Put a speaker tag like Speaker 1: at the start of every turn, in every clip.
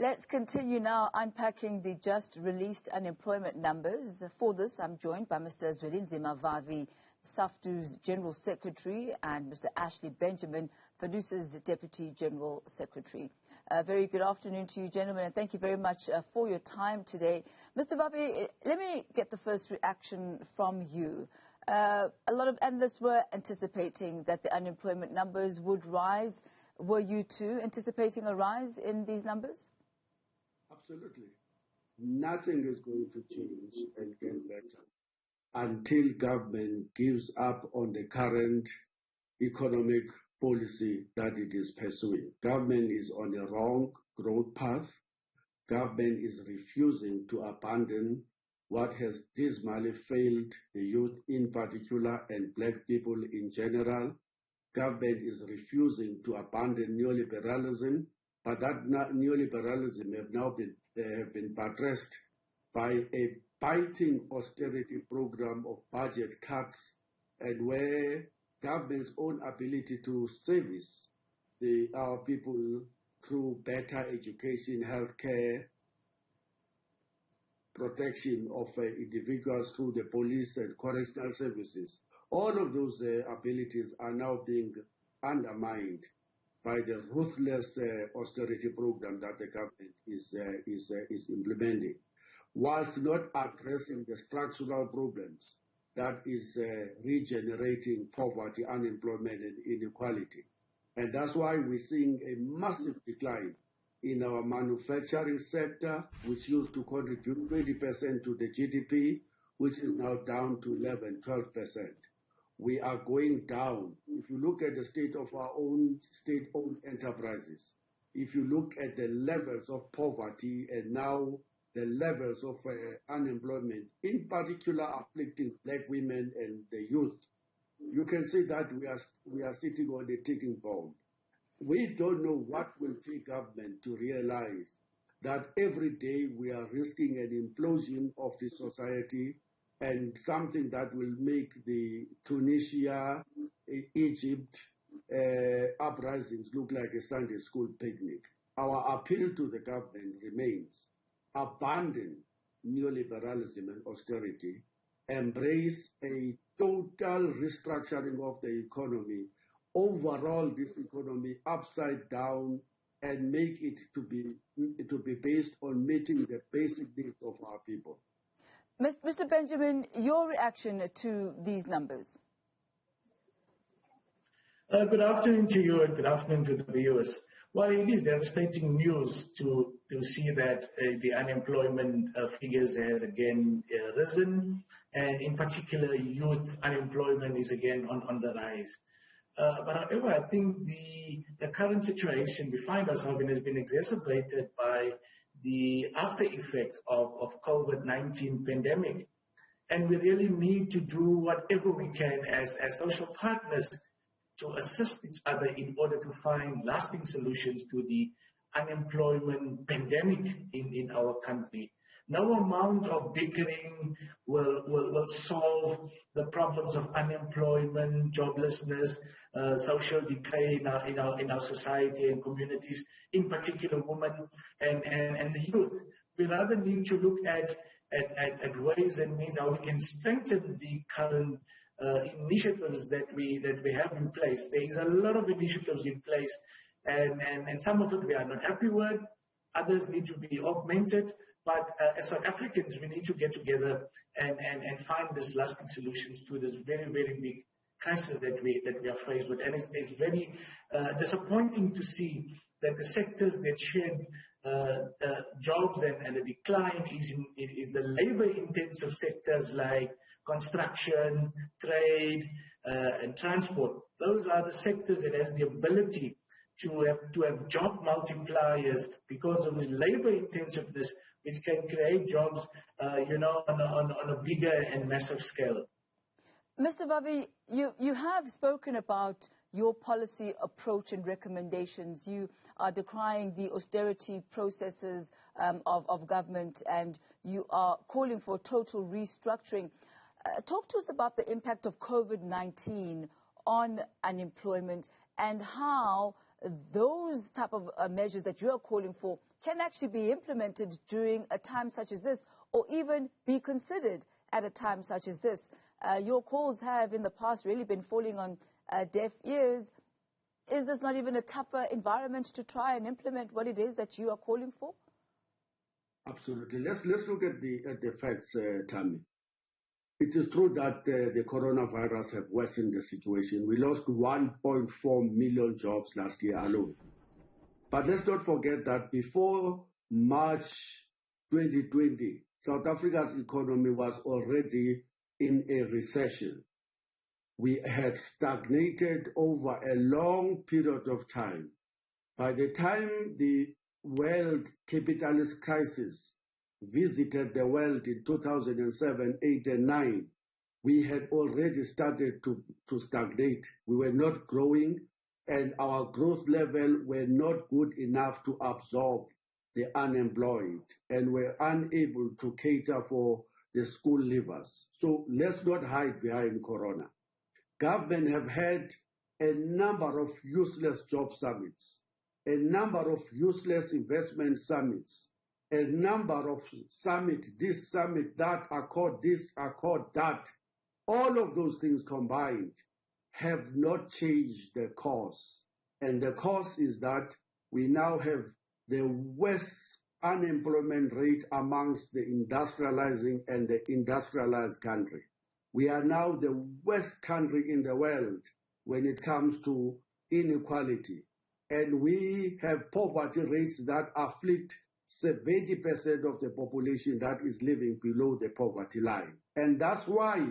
Speaker 1: Let's continue now unpacking the just released unemployment numbers. For this, I'm joined by Mr. Zwelinzima Vavi Saftu's General Secretary and Mr. Ashley Benjamin, Fedusa's Deputy General Secretary. Very good afternoon to you, gentlemen, and thank you very much for your time today. Mr. Vavi, let me get the first reaction from you. A lot of analysts were anticipating that the unemployment numbers would rise. Were you too anticipating a rise in these numbers?
Speaker 2: Absolutely. Nothing is going to change and get better until government gives up on the current economic policy that it is pursuing. Government is on a wrong growth path. Government is refusing to abandon what has dismally failed the youth in particular and black people in general. Government is refusing to abandon neoliberalism, but that neoliberalism have now been buttressed by a biting austerity program of budget cuts, and where government's own ability to service our people through better education, healthcare, protection of individuals through the police and correctional services, all of those abilities are now being undermined by the ruthless austerity program that the government is implementing, whilst not addressing the structural problems that is regenerating poverty, unemployment, and inequality. And that's why we're seeing a massive decline in our manufacturing sector, which used to contribute 20% to the GDP, which is now down to 11, 12%. We are going down. If you look at the state of our own state-owned enterprises, if you look at the levels of poverty and now the levels of unemployment, in particular afflicting black women and the youth, you can see that we are sitting on a ticking bomb. We don't know what will take government to realize that every day we are risking an implosion of the society and something that will make the Tunisia, Egypt uprisings look like a Sunday school picnic. Our appeal to the government remains: abandon neoliberalism and austerity, embrace a total restructuring of the economy, overall this economy upside down, and make it to be based on meeting the basic needs of our people.
Speaker 1: Mr. Benjamin, your reaction to these numbers?
Speaker 3: Good afternoon to you and good afternoon to the viewers. Well, it is devastating news to see that the unemployment figures has again risen, and in particular youth unemployment is again on the rise. But however, I think the current situation we find ourselves in has been exacerbated by the after effects of COVID-19 pandemic. And we really need to do whatever we can as social partners to assist each other in order to find lasting solutions to the unemployment pandemic in our country. No amount of bickering will solve the problems of unemployment, joblessness, social decay in our society and communities, in particular women and the youth. We rather need to look at ways and means how we can strengthen the current initiatives that we have in place. There is a lot of initiatives in place, and some of it we are not happy with. Others need to be augmented. But as South Africans, we need to get together and find these lasting solutions to this very, very big crisis that we are faced with. And it's very disappointing to see that the sectors that shed jobs and the decline is the labor-intensive sectors like construction, trade, and transport. Those are the sectors that has the ability to have job multipliers because of this labor intensiveness, which can create jobs, on a bigger and massive scale.
Speaker 1: Mr. Vavi, you have spoken about your policy approach and recommendations. You are decrying the austerity processes of government, and you are calling for total restructuring. Talk to us about the impact of COVID-19 on unemployment and how those type of measures that you are calling for can actually be implemented during a time such as this, or even be considered at a time such as this. Your calls have in the past really been falling on deaf ears. Is this not even a tougher environment to try and implement what it is that you are calling for?
Speaker 2: Absolutely. Let's look at the facts, Thami. It is true that the coronavirus have worsened the situation. We lost 1.4 million jobs last year alone. But let's not forget that before March 2020, South Africa's economy was already in a recession. We had stagnated over a long period of time. By the time the world capitalist crisis visited the world in 2007, 8, and 9, we had already started to stagnate. We were not growing, and our growth level were not good enough to absorb the unemployed, and were unable to cater for the school leavers. So let's not hide behind Corona. Government have had a number of useless job summits, a number of useless investment summits, a number of summit, this summit, that, accord this, accord that. All of those things combined have not changed the course. And the cause is that we now have the worst unemployment rate amongst the industrializing and the industrialized country. We are now the worst country in the world when it comes to inequality. And we have poverty rates that afflict 70% of the population that is living below the poverty line. And that's why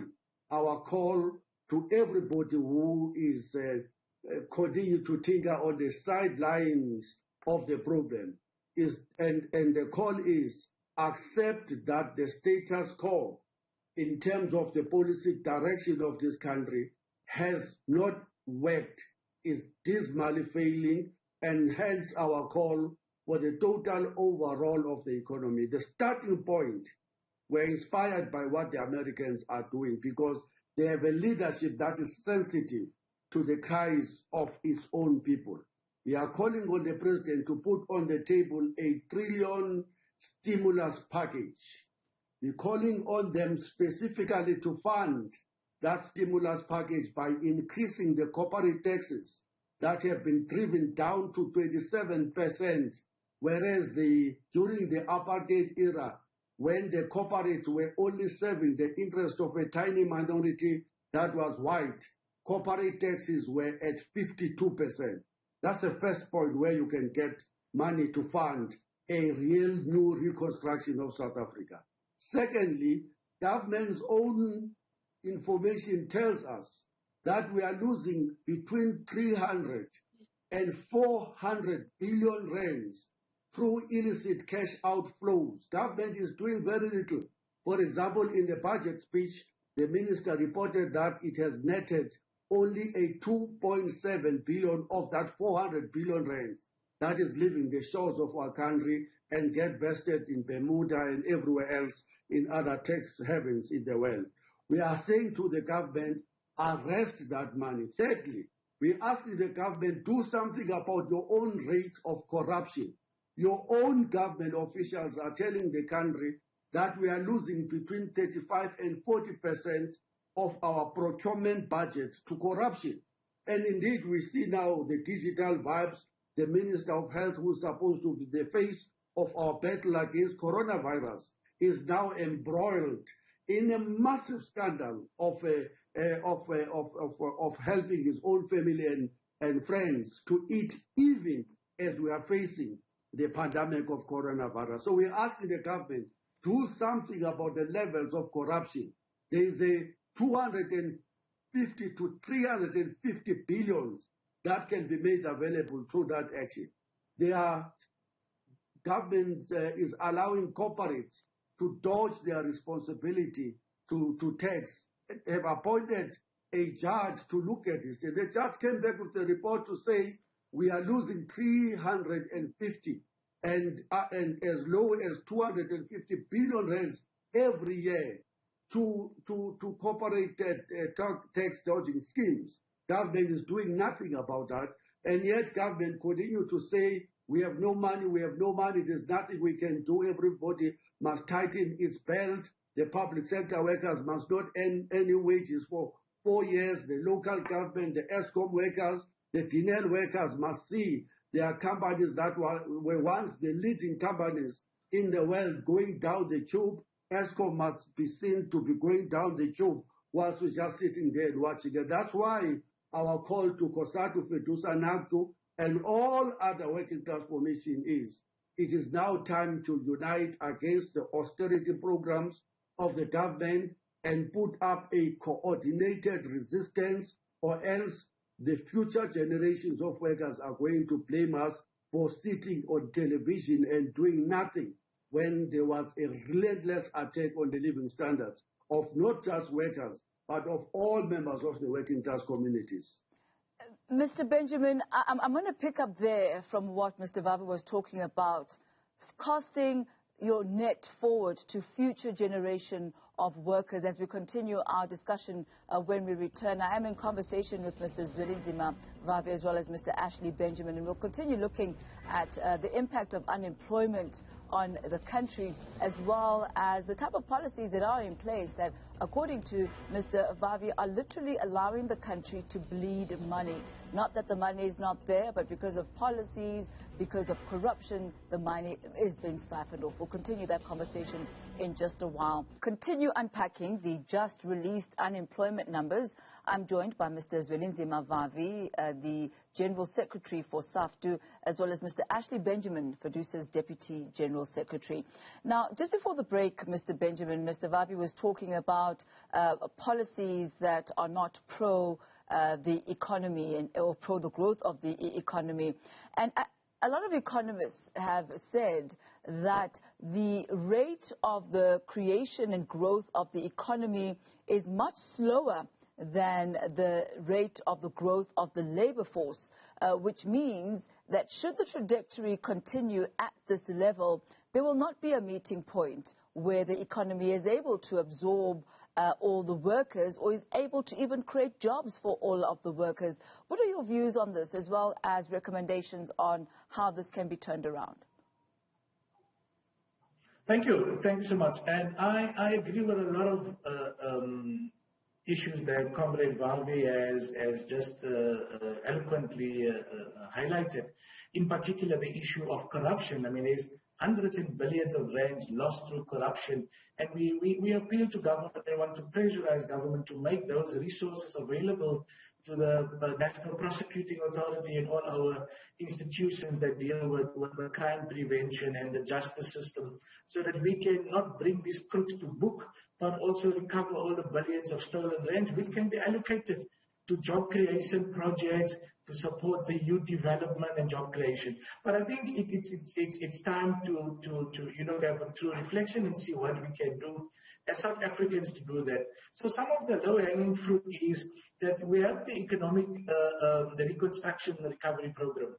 Speaker 2: our call to everybody who is continue to tinker on the sidelines of the problem is, and the call is, accept that the status quo in terms of the policy direction of this country has not worked, is dismally failing, and hence our call for the total overhaul of the economy. The starting point were inspired by what the Americans are doing, because they have a leadership that is sensitive to the cries of its own people. We are calling on the president to put on the table $1 trillion stimulus package. We're calling on them specifically to fund that stimulus package by increasing the corporate taxes that have been driven down to 27%, whereas during the apartheid era, when the corporates were only serving the interest of a tiny minority that was white, corporate taxes were at 52%. That's the first point where you can get money to fund a real new reconstruction of South Africa. Secondly, government's own information tells us that we are losing between 300 and 400 billion rands through illicit cash outflows. Government is doing very little. For example, in the budget speech, the minister reported that it has netted only a 2.7 billion of that 400 billion rands that is leaving the shores of our country and get vested in Bermuda and everywhere else in other tax havens in the world. We are saying to the government, arrest that money. Thirdly, we ask the government, do something about your own rate of corruption. Your own government officials are telling the country that we are losing between 35 and 40% of our procurement budget to corruption. And indeed, we see now the digital vibes. The Minister of Health, who is supposed to be the face of our battle against coronavirus, is now embroiled in a massive scandal of helping his own family and friends to eat, even as we are facing the pandemic of coronavirus. So we're asking the government, do something about the levels of corruption. There is a 250 to 350 billion that can be made available through that action. Government is allowing corporates to dodge their responsibility to tax. They have appointed a judge to look at this. And the judge came back with a report to say we are losing 350 and as low as 250 billion rands every year to corporate tax dodging schemes. Government is doing nothing about that, and yet government continue to say we have no money, we have no money, there's nothing we can do, everybody must tighten its belt, the public sector workers must not earn any wages for 4 years, the local government, the ESCOM workers, the chnnel workers must see their companies that were once the leading companies in the world going down the tube. ESCOM must be seen to be going down the tube whilst we're just sitting there and watching it. That's why our call to COSATU, Fedusa, NACTU, and all other working class formation is, it is now time to unite against the austerity programs of the government and put up a coordinated resistance, or else the future generations of workers are going to blame us for sitting on television and doing nothing when there was a relentless attack on the living standards of not just workers, but of all members of the working class communities.
Speaker 1: Mr. Benjamin, I'm going to pick up there from what Mr. Vavi was talking about, casting your net forward to future generation of workers as we continue our discussion when we return. I am in conversation with Mr. Zwelinzima Vavi as well as Mr. Ashley Benjamin, and we'll continue looking at the impact of unemployment on the country, as well as the type of policies that are in place that, according to Mr. Vavi, are literally allowing the country to bleed money. Not that the money is not there, but because of policies, because of corruption, the money is being siphoned off. We'll continue that conversation in just a while. Continue unpacking the just released unemployment numbers. I'm joined by Mr. Zwelinzima Vavi, the General Secretary for Saftu, as well as Mr. Ashley Benjamin, Fedusa's Deputy General Secretary. Now, just before the break, Mr. Benjamin, Mr. Vavi was talking about policies that are not pro the economy or pro the growth of the economy. And a lot of economists have said that the rate of the creation and growth of the economy is much slower than the rate of the growth of the labor force, which means that should the trajectory continue at this level, there will not be a meeting point where the economy is able to absorb all the workers or is able to even create jobs for all of the workers. What are your views on this, as well as recommendations on how this can be turned around?
Speaker 3: Thank you. Thank you so much. And I agree with a lot of issues that Comrade Vavi has just eloquently highlighted. In particular, the issue of corruption. I mean, there's hundreds and billions of rands lost through corruption. And we appeal to government, they want to pressurize government to make those resources available to the National Prosecuting Authority and all our institutions that deal with the crime prevention and the justice system, so that we can not bring these crooks to book, but also recover all the billions of stolen rands, which can be allocated to job creation projects, to support the youth development and job creation. But I think it's time to have a true reflection and see what we can do as South Africans to do that. So some of the low-hanging fruit is that we have the economic, the reconstruction and recovery program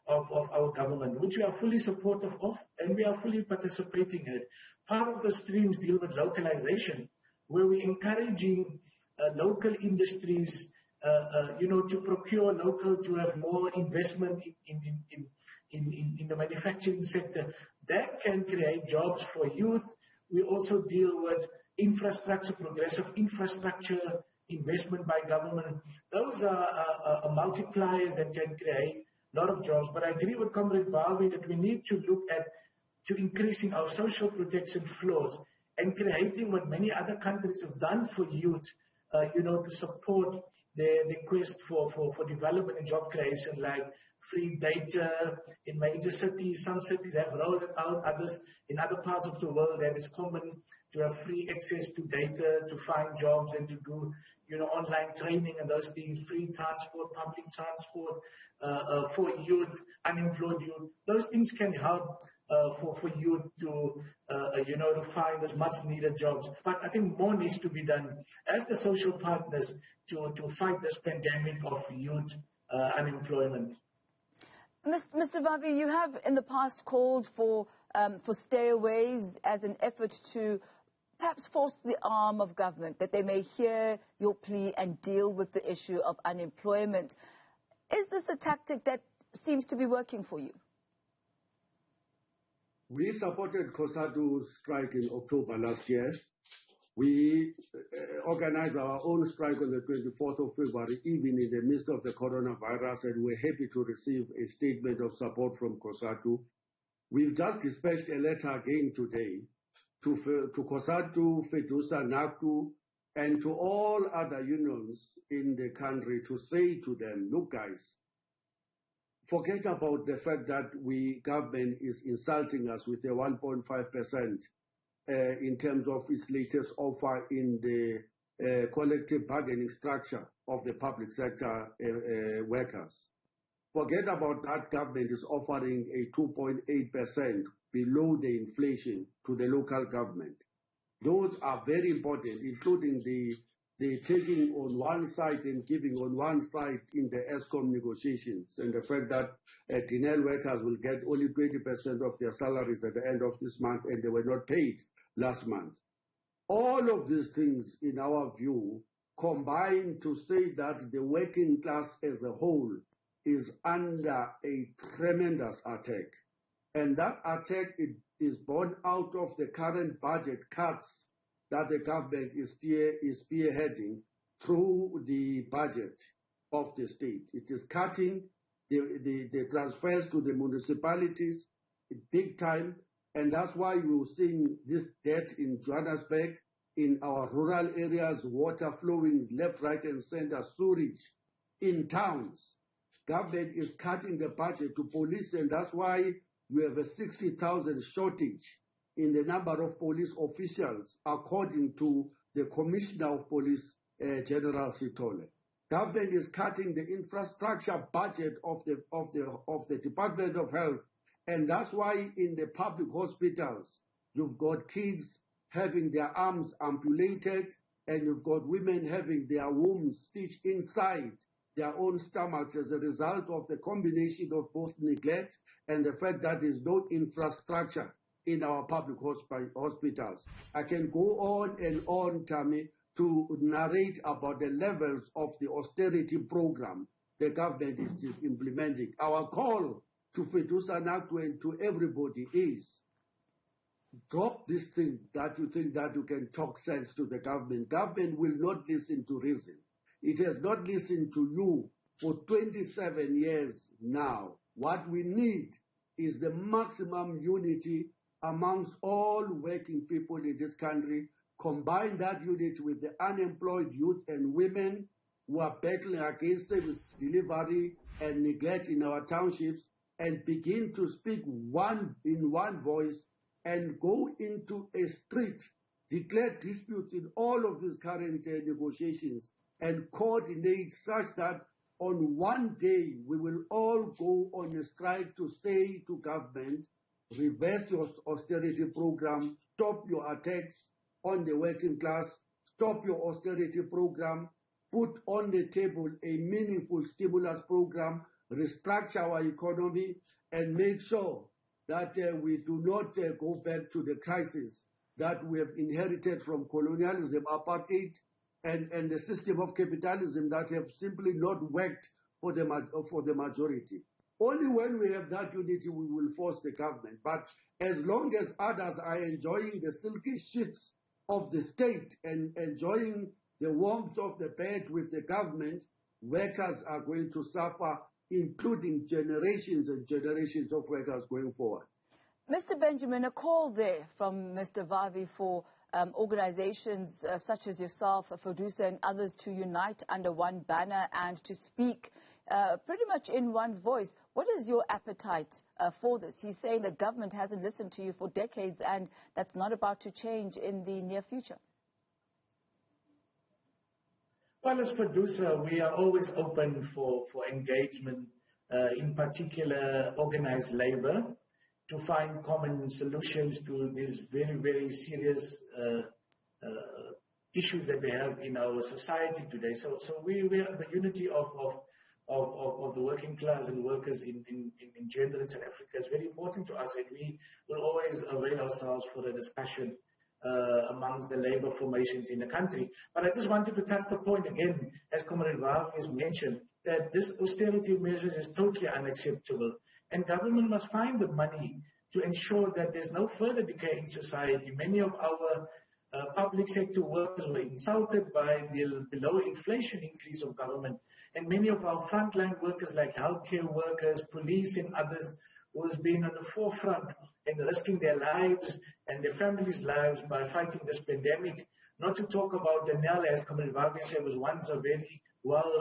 Speaker 3: of our government, which we are fully supportive of and we are fully participating in it. Part of the streams deal with localization, where we're encouraging local industries to procure local, to have more investment in the manufacturing sector. That can create jobs for youth. We also deal with infrastructure, progressive infrastructure investment by government. Those are multipliers that can create a lot of jobs. But I agree with Comrade Vavi that we need to look at increasing our social protection floors and creating what many other countries have done for youth, to support the quest for development and job creation, like free data in major cities. Some cities have rolled it out, others in other parts of the world that is common to have free access to data, to find jobs and to do online training and those things, free transport, public transport for youth, unemployed youth. Those things can help for youth to find as much needed jobs. But I think more needs to be done as the social partners to fight this pandemic of youth unemployment.
Speaker 1: Mr. Vavi, you have in the past called for stayaways as an effort to perhaps force the arm of government, that they may hear your plea and deal with the issue of unemployment. Is this a tactic that seems to be working for you?
Speaker 2: We supported COSATU's strike in October last year. We organized our own strike on the 24th of February, even in the midst of the coronavirus, and we're happy to receive a statement of support from COSATU. We've just dispatched a letter again today to COSATU, Fedusa, NACTU, and to all other unions in the country to say to them, look guys, forget about the fact that government is insulting us with a 1.5% in terms of its latest offer in the collective bargaining structure of the public sector workers. Forget about that. Government is offering a 2.8% below the inflation to the local government. Those are very important, including the taking on one side and giving on one side in the ESCOM negotiations, and the fact that chnnel workers will get only 20% of their salaries at the end of this month, and they were not paid last month. All of these things, in our view, combine to say that the working class as a whole is under a tremendous attack. And that attack is born out of the current budget cuts that the government is spearheading through the budget of the state. It is cutting the transfers to the municipalities big time, and that's why we're seeing this debt in Johannesburg, in our rural areas, water flowing left, right, and center, sewage in towns. Government is cutting the budget to police, and that's why we have a 60,000 shortage in the number of police officials, according to the Commissioner of Police, General Sitole. Government is cutting the infrastructure budget of the Department of Health, and that's why in the public hospitals you've got kids having their arms amputated, and you've got women having their wombs stitched inside their own stomachs as a result of the combination of both neglect and the fact that there's no infrastructure in our public hospitals. I can go on and on, Thami, to narrate about the levels of the austerity program the government is implementing. Our call to Fedusa, NACTU, and to everybody is, drop this thing that you think that you can talk sense to the government. Government will not listen to reason. It has not listened to you for 27 years now. What we need is the maximum unity amongst all working people in this country. Combine that unity with the unemployed youth and women who are battling against service delivery and neglect in our townships, and begin to speak in one voice and go into a street, declare disputes in all of these current negotiations, and coordinate such that on one day we will all go on a strike to say to government, reverse your austerity program, stop your attacks on the working class, stop your austerity program, put on the table a meaningful stimulus program, restructure our economy, and make sure that we do not go back to the crisis that we have inherited from colonialism, apartheid, and the system of capitalism that have simply not worked for the majority. Only when we have that unity we will force the government. But as long as others are enjoying the silky sheets of the state and enjoying the warmth of the bed with the government, workers are going to suffer, including generations and generations of workers going forward.
Speaker 1: Mr. Benjamin, a call there from Mr. Vavi for organizations such as yourself, Fedusa, and others to unite under one banner and to speak pretty much in one voice. What is your appetite for this? He's saying the government hasn't listened to you for decades, and that's not about to change in the near future.
Speaker 3: Well, as Fedusa, we are always open for engagement, in particular organized labor, to find common solutions to these very, very serious issues that we have in our society today. So we are the unity of the working class and workers in gender in South Africa is very important to us, and we will always avail ourselves for the discussion amongst the labor formations in the country. But I just wanted to touch the point again, as Comrade Vavi has mentioned, that this austerity measures is totally unacceptable, and government must find the money to ensure that there's no further decay in society. Many of our public sector workers were insulted by the below inflation increase of government. And many of our frontline workers like healthcare workers, police and others, who has been on the forefront and risking their lives and their families' lives by fighting this pandemic. Not to talk about the NEL, as Comrade Vavi said, was once a very well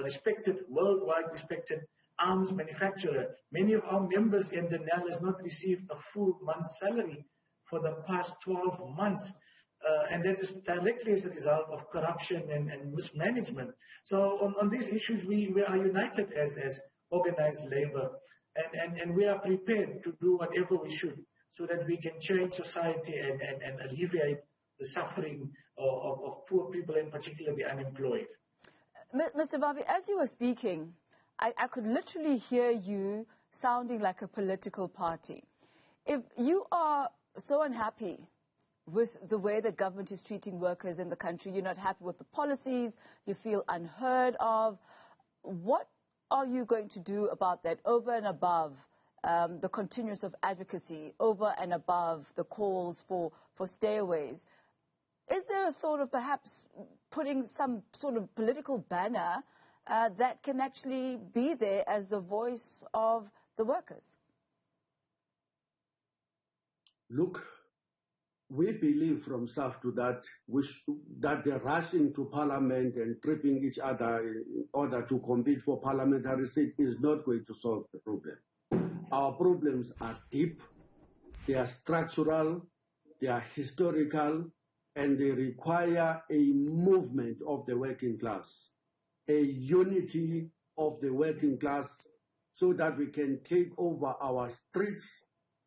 Speaker 3: respected, worldwide respected arms manufacturer. Many of our members in the NEL has not received a full month's salary for the past 12 months. And that is directly as a result of corruption and mismanagement. So on these issues, we are united as organized labor. And we are prepared to do whatever we should so that we can change society and alleviate the suffering of poor people, in particular the unemployed.
Speaker 1: Mr. Vavi, as you were speaking, I could literally hear you sounding like a political party. If you are so unhappy with the way that government is treating workers in the country, you're not happy with the policies, you feel unheard of, what are you going to do about that over and above the continuance of advocacy, over and above the calls for stayaways? Is there a sort of perhaps putting some sort of political banner that can actually be there as the voice of the workers?
Speaker 2: Look, we believe from Saftu that that the rushing to parliament and tripping each other in order to compete for parliamentary seat is not going to solve the problem. Our problems are deep, they are structural, they are historical, and they require a movement of the working class, a unity of the working class, so that we can take over our streets,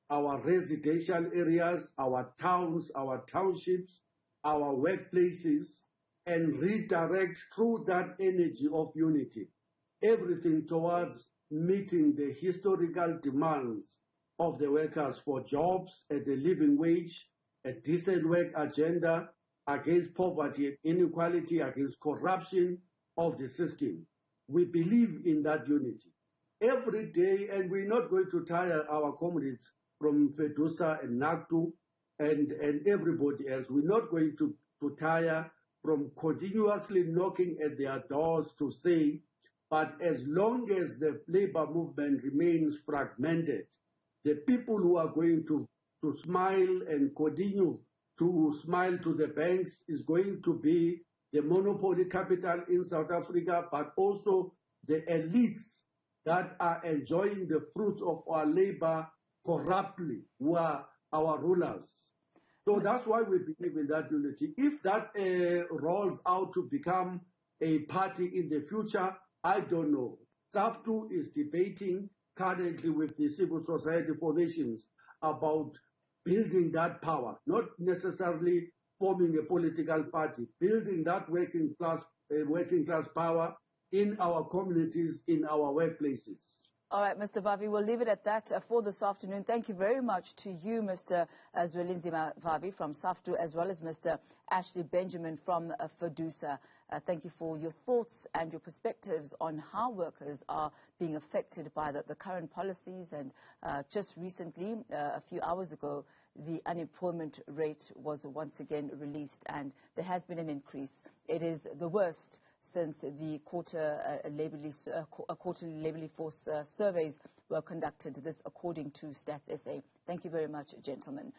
Speaker 2: our residential areas, our towns, our townships, our workplaces, and redirect through that energy of unity everything towards meeting the historical demands of the workers for jobs at a living wage, a decent work agenda, against poverty and inequality, against corruption of the system. We believe in that unity every day, and we're not going to tire our comrades from Fedusa and Naktu and everybody else. We're not going to tire from continuously knocking at their doors to say, but as long as the labor movement remains fragmented, the people who are going to smile and continue to smile to the banks is going to be the monopoly capital in South Africa, but also the elites that are enjoying the fruits of our labor corruptly, who are our rulers. So that's why we believe in that unity. If that rolls out to become a party in the future, I don't know. Saftu is debating currently with the civil society formations about building that power, not necessarily forming a political party, building that working class power in our communities, in our workplaces.
Speaker 1: All right, Mr. Vavi, we'll leave it at that for this afternoon. Thank you very much to you, Mr. Zwelinzima Vavi from Saftu, as well as Mr. Ashley Benjamin from Fedusa. Thank you for your thoughts and your perspectives on how workers are being affected by the current policies. And just recently, a few hours ago, the unemployment rate was once again released, and there has been an increase. It is the worst since the quarterly labour force surveys were conducted, this according to Stats SA. Thank you very much, gentlemen.